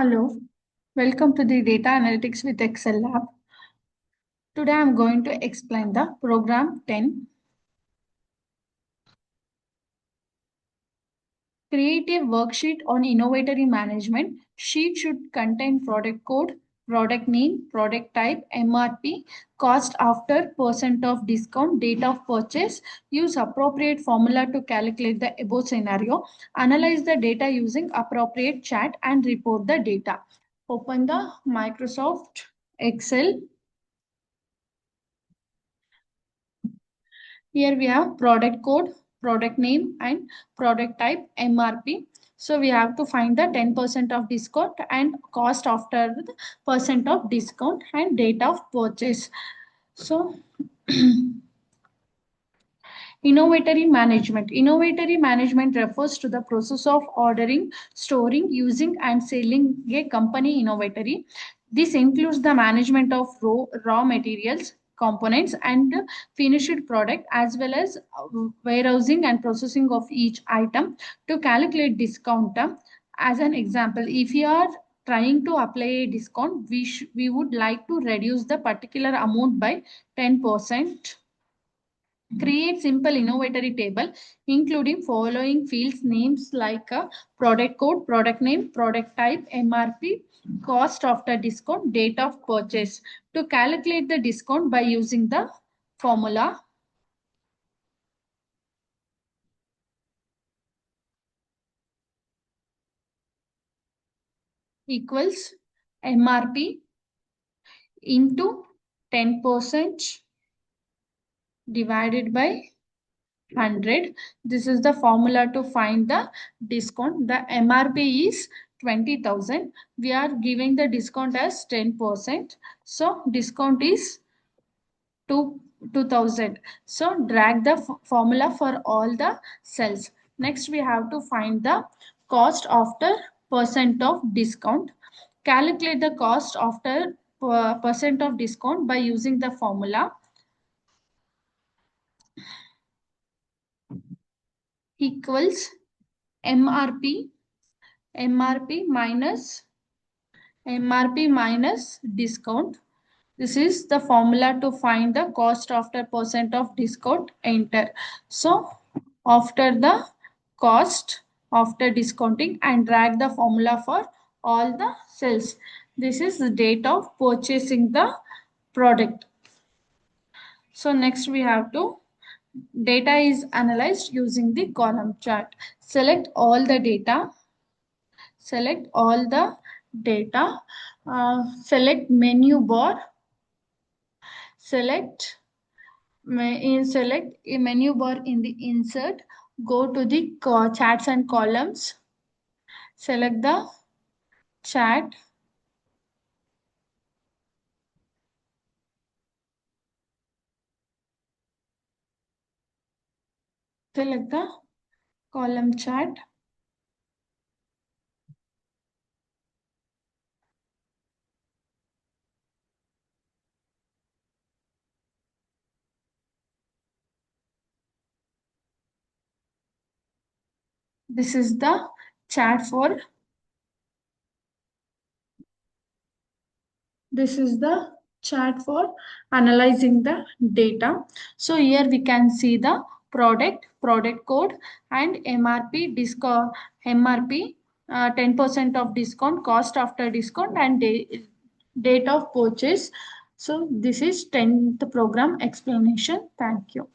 Hello, welcome to the Data Analytics with Excel Lab. Today I'm going to explain the program 10. Create a worksheet on inventory management. Sheet should contain product code, product name, product type, MRP, cost after, percent of discount, date of purchase. Use appropriate formula to calculate the above scenario. Analyze the data using appropriate chart and report the data. Open the Microsoft Excel. Here we have product code, product name and product type MRP. So we have to find the 10% of discount and cost after the percent of discount and date of purchase. So inventory management. Inventory management refers to the process of ordering, storing, using, and selling a company inventory. This includes the management of raw materials, components, and finished product, as well as warehousing and processing of each item to calculate discount. As an example, if you are trying to apply a discount, we would like to reduce the particular amount by 10%. Create simple inventory table including following fields names like product code, product name, product type, MRP, cost after discount, date of purchase. To calculate the discount by using the formula equals MRP into 10% divided by 100. This is the formula to find the discount. The MRP is 20,000. We are giving the discount as 10%. So discount is 2,000. So drag the formula for all the cells. Next we have to find the cost after percent of discount. Calculate the cost after percent of discount by using the formula equals MRP minus discount. This is the formula to find the cost after percent of discount. Enter. So after the cost after discounting and drag the formula for all the cells. This is the date of purchasing the product. So next we have to data is analyzed using the column chart. Select all the data. Select all the data. Select menu bar. Select a menu bar in the insert. Go to the charts and columns. Select the chart. Select the column chart. This is the chart for analyzing the data. So here we can see the product code and MRP discount, MRP 10% of discount, cost after discount, and date of purchase. So this is 10th program explanation. Thank you.